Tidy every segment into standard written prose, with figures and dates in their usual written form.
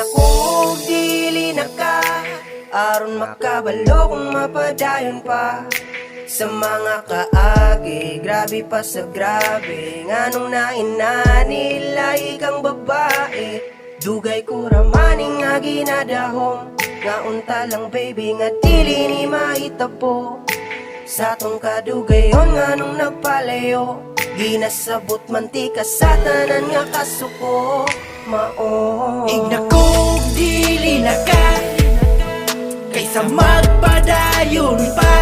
Ignakog dili na ka aron makabalo kung mapadayon pa sa mga kaagi. Grabe pa sa grabe, nganong nainanila ikang babae. Dugay ko ramaning nga ginadahom, nga unta lang baby nga dili ni mahitabo. Sa tong kadugayon nganong nagpalayo, ginasabot mantika sa tanan nga kasuko. Mao Ignakog dili na ka kaysa magpadayon pa.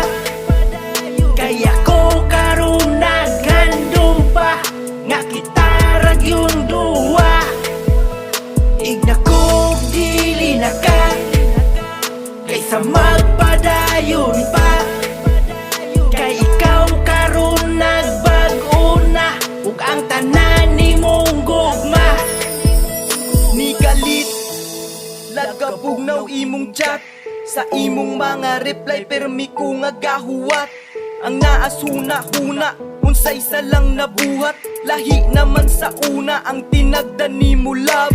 Kaya ko karon naghandom pa nga kita rag yung duwa. Ignakog dili na ka kaysa magpadayon pa. Kay ikaw karon nagbag-o na ug ang tanan nimong gugma. Ni galit lagabugnaw imong chat sa imong mga reply permi ko nga gahuwat. Ang naasuna-huna unsay isa lang nabuhat. Lahi naman sa una ang tinagdan nimo love.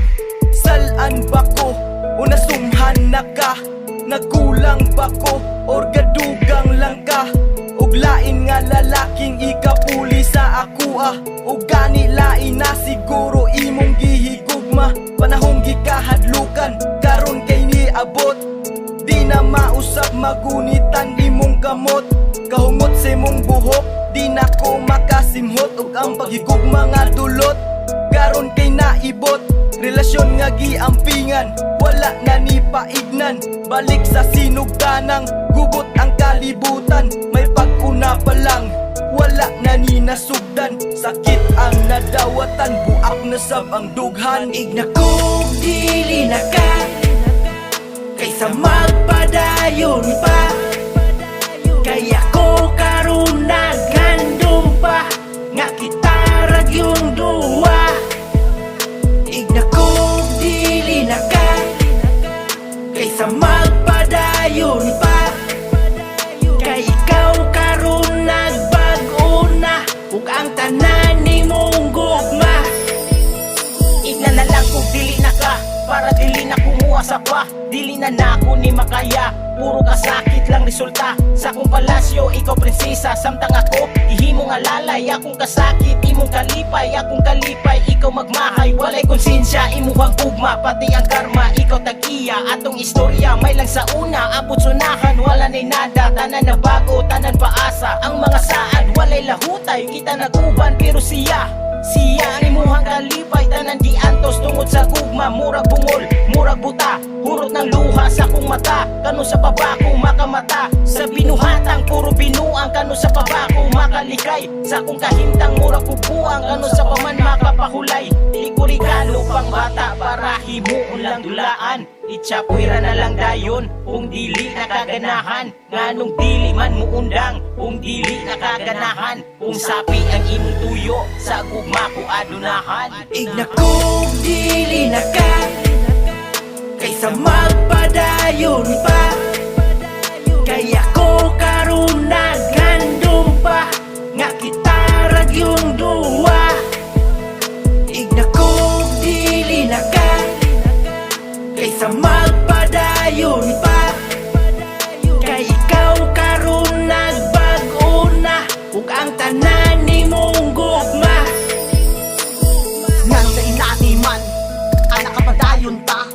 Salan ba ko o nasumhan na ka? Nagkulang ba ko or gadugang lang ka? Ug lain nga lalaking ikapuli sa ako ug gani lain na siguro imong gihigugma. Panahong gikahadlukan karon kay niabot, di na mausap magunitan imong kamot. Kahungot sa imong buhok, di na ko makasimhot. Ug ang paghigugma nga dulot, karon kay naibot. Relasyon nga giampingan, wala na ni paignan. Balik sa sinugdanang, gubot ang kalibutan. May pagkuna pa lang, wala na ni nasugdan. Sakit ang nadawatan, buak na sab ang dughan. Ignakog dili na ka kaysa magpadayon pa. Kaya ko karon naghandom pa nga kita rag yung duwa. Ignakog dili na ka kaysa magpadayon pa. Kay ikaw karon nagbag-o na ug ang tanan nimong gugma. Igna na lang kung dili na ka, para dili na kumuha sa pa. Dili na nako ni makaya, puro kasakit lang resulta. Sa kong palasyo, ikaw prinsesa, samtang ako ihimo nga lalay. Akong kasakit, imong kalipay, akong kalipay, ikaw magmahay. Walay konsensya, imuhang ugma, pati ang karma, ikaw tag-iya. Atong istorya, may lang sa una, abot sunahan, wala na'y nada. Tanan na bago, tanan paasa, ang mga saad, walay lahutay. Kita naguban, pero siya ang imuhang kalipay. Tanan di antos tungod sa gugma, murag bungol, murag buta. Hurot ng luha sa kong mata, kano sa pabako makamata. Sa binuhatang puro binuang, kano sa pabako makalikay. Sa kong kahintang murag kubuang, kano sa paman makapahulay. Di ko regalo pang bata, para himuon lang dulaan. Itsapuira na lang dayon, kung dili nakaganahan. Nganong dili man muundang, kung dili nakaganahan. Kung sapi ang imong tuyo, sa gugma ko adunahan. Ignakog dili na ka kaysa magpadayon pa. Kaya ko karon naghandom pa nga kita rag yung duwa. Ignakog dili na ka kaysa magpadayon pa. Kay ikaw karon nagbag-o na ug ang tanan nimong gugma. Nga sa inaniman, anak kapadayon ta.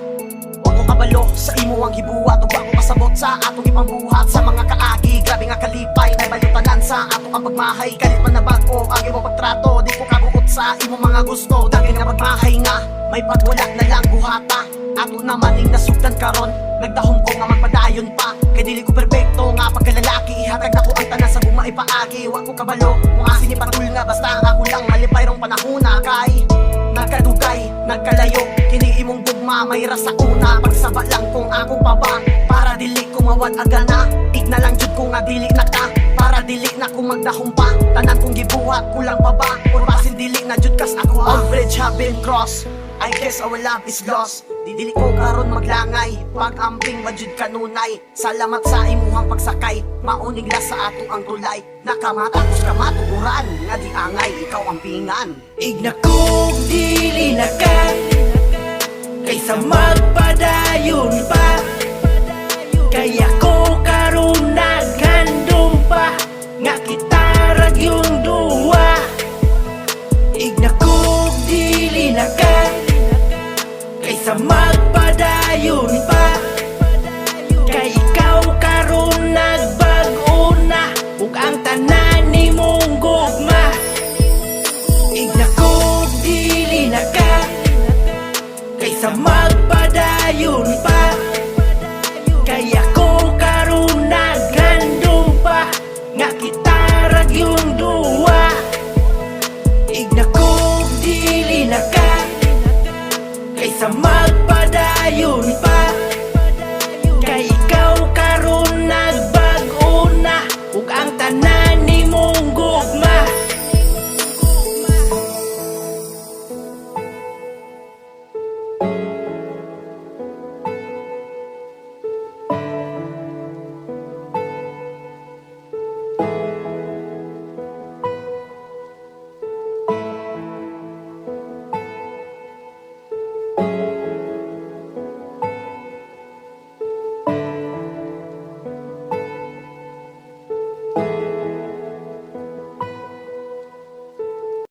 Huwag ko kabalo sa imo ang hibuhat, ug ako kasabot sa atong ipambuhat. Sa mga kaagi, grabe nga kalipay, nabayutanan sa atong ang pagmahay. Kalit man na bago ang imo pagtrato, di ko kabuot sa imo mga gusto. Daghan nga pagmahay nga, may pagwala na lang buhata. Ato naman ing nasugdan karon, nagdahom ko nga magpadayon pa. Kay dili ko perpekto nga pagkalalaki, ihatag na ko ang tanan sa guma ipaagi. Wa ko kabalo, kung asin ipatul nga, basta ako lang malipay rong panahuna. Kay nagkadugay, nagkalayo, kini imong gugma may rasa una. Pagsaba lang kung ako pa ba, para dili ko mawad agana. Igna lang jud ko nga dili na ka, para dili na ko magdahom pa. Tanan kong gibuhat, kulang pa ba, or basin dili na jud kas ako. All bridge have been crossed, I guess our love is lost. Didili ko karon maglangay, pag-amping majud kanunay. Salamat sa imuhang pagsakay, maunigla sa ato ang tulay. Nakamatapos ka matuguran, nga di angay ikaw ang pingan. Ignakog dili na ka kaysa magpadayon pa. Kaya ko karon naghandom pa, nga kita rag yung duwa. Ignakog dili na ka, kaysa